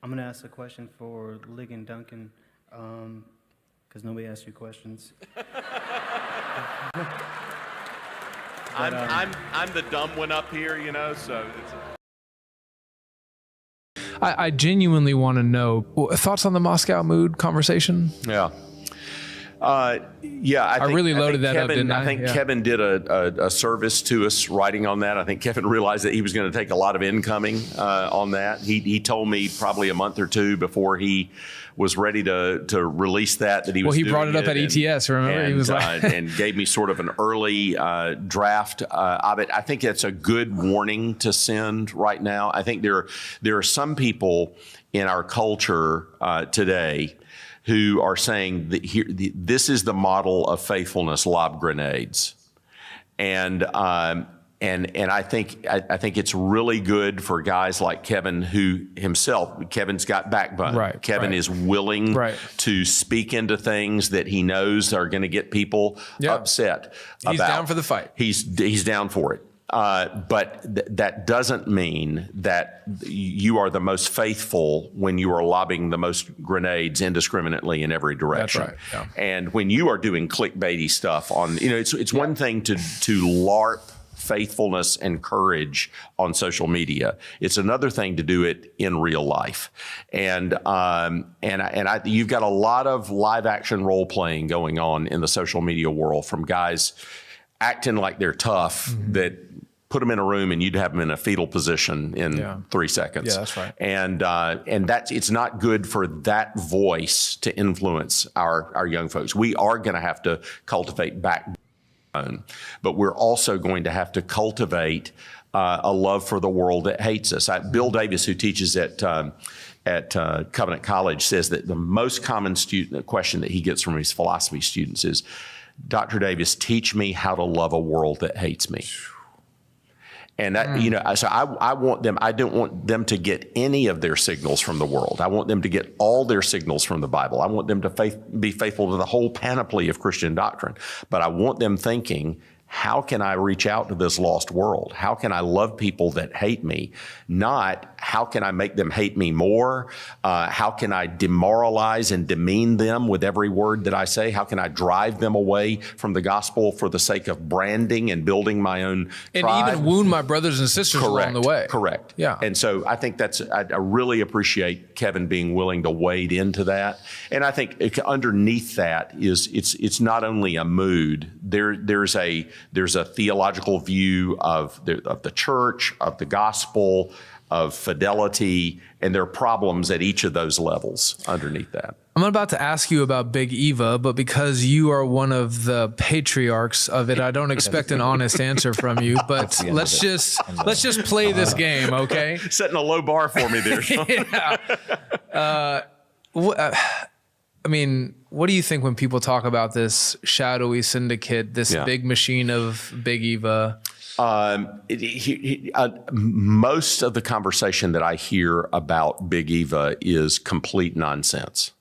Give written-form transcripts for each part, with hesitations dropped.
I'm going to ask a question for Ligon Duncan, because nobody asked you questions. I'm the dumb one up here, you know, so it's I genuinely want to know thoughts on the Moscow mood conversation. yeah. I really loaded that up, didn't I? I think Yeah. Kevin did a service to us writing on that. I think Kevin realized that he was going to take a lot of incoming on that. He told me probably a month or two before he was ready to release that he was. Well, he doing brought it up at ETS. Remember, and, he was like, and gave me sort of an early draft of it. I think it's a good warning to send right now. I think there are some people in our culture today who are saying that this is the model of faithfulness: lob grenades, and I think it's really good for guys like Kevin, who himself, Kevin's got backbone. Right, Kevin is willing to speak into things that he knows are going to get people upset. He's down for the fight. He's down for it. But that doesn't mean that you are the most faithful when you are lobbing the most grenades indiscriminately in every direction. That's right. Yeah. And when you are doing clickbaity stuff on, it's one thing to LARP faithfulness and courage on social media. It's another thing to do it in real life. And you've got a lot of live action role playing going on in the social media world from guys acting like they're tough that put them in a room and you'd have them in a fetal position in 3 seconds. Yeah, that's right. And it's not good for that voice to influence our young folks. We are going to have to cultivate backbone, but we're also going to have to cultivate a love for the world that hates us. Bill Davis, who teaches at Covenant College, says that the most common question that he gets from his philosophy students is, Dr. Davis, teach me how to love a world that hates me. And that, so I want them, I don't want them to get any of their signals from the world. I want them to get all their signals from the Bible. I want them to be faithful to the whole panoply of Christian doctrine. But I want them thinking, how can I reach out to this lost world? How can I love people that hate me? Not how can I make them hate me more? How can I demoralize and demean them with every word that I say? How can I drive them away from the gospel for the sake of branding and building my own tribe? And even wound my brothers and sisters along the way. Correct. Yeah. And so I think I really appreciate Kevin being willing to wade into that. And I think underneath that is it's not only a mood. There's a theological view of the church, of the gospel, of fidelity, and there are problems at each of those levels underneath that. I'm about to ask you about Big Eva, but because you are one of the patriarchs of it, I don't expect an honest answer from you. But let's just play this game, okay? Setting a low bar for me there. Yeah. I mean, what do you think when people talk about this shadowy syndicate, this big machine of Big Eva? Most of the conversation that I hear about Big Eva is complete nonsense.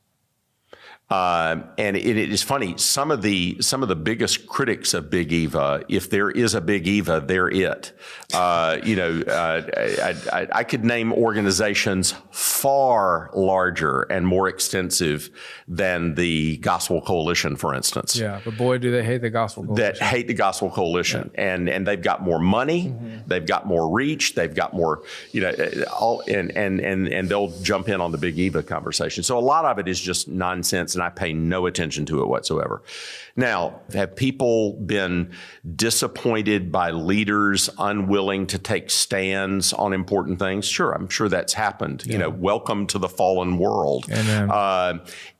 And it is funny. Some of the biggest critics of Big Eva, if there is a Big Eva, they're it. I could name organizations far larger and more extensive than the Gospel Coalition, for instance. Yeah, but boy, do they hate the Gospel Coalition. That hate the Gospel Coalition, and they've got more money, they've got more reach, they've got more, and they'll jump in on the Big Eva conversation. So a lot of it is just nonsense, and I pay no attention to it whatsoever. Now, have people been disappointed by leaders unwilling to take stands on important things? Sure, I'm sure that's happened. Yeah. Welcome to the fallen world.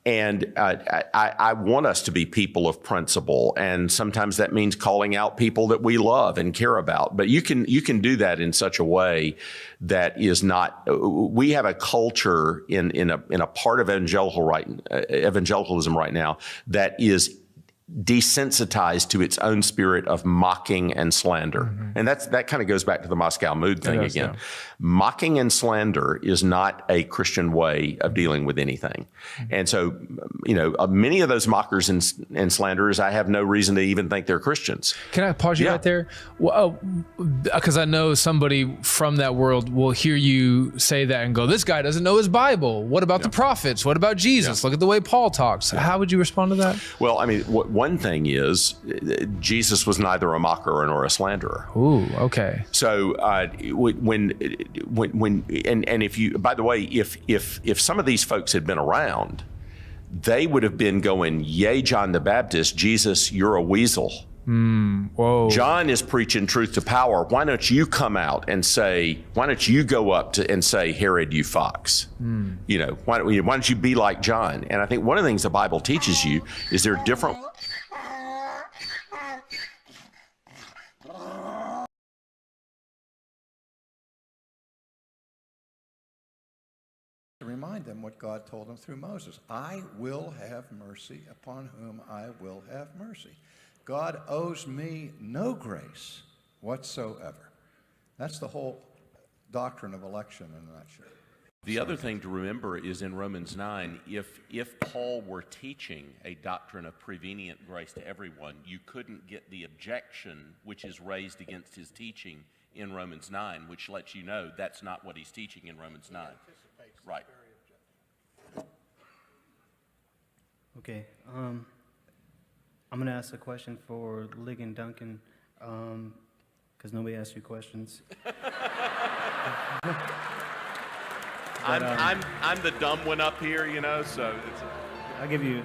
And I want us to be people of principle, and sometimes that means calling out people that we love and care about. But you can do that in such a way that is not. We have a culture in a part of evangelicalism right now that is desensitized to its own spirit of mocking and slander. And that kind of goes back to the Moscow mood thing again. Yeah. Mocking and slander is not a Christian way of dealing with anything. And so, many of those mockers and slanderers, I have no reason to even think they're Christians. Can I pause you right there? Well, because I know somebody from that world will hear you say that and go, this guy doesn't know his Bible. What about the prophets? What about Jesus? Look at the way Paul talks. How would you respond to that? Well, I mean, one thing is Jesus was neither a mocker nor a slanderer. Ooh, okay. So and if you, by the way, if some of these folks had been around, they would have been going, yay, John the Baptist, Jesus, you're a weasel. Whoa. John is preaching truth to power. Why don't you come out and say, why don't you go up to and say, Herod, you fox? Why don't you be like John? And I think one of the things the Bible teaches you is there are different. To remind them what God told them through Moses. I will have mercy upon whom I will have mercy. God owes me no grace whatsoever. That's the whole doctrine of election in a nutshell. The other thing to remember is in Romans 9, if Paul were teaching a doctrine of prevenient grace to everyone, you couldn't get the objection which is raised against his teaching in Romans 9, which lets you know that's not what he's teaching in Romans 9. Right. Okay. I'm going to ask a question for Ligon Duncan, because nobody asked you questions. I'm the dumb one up here, so it's. I'll give you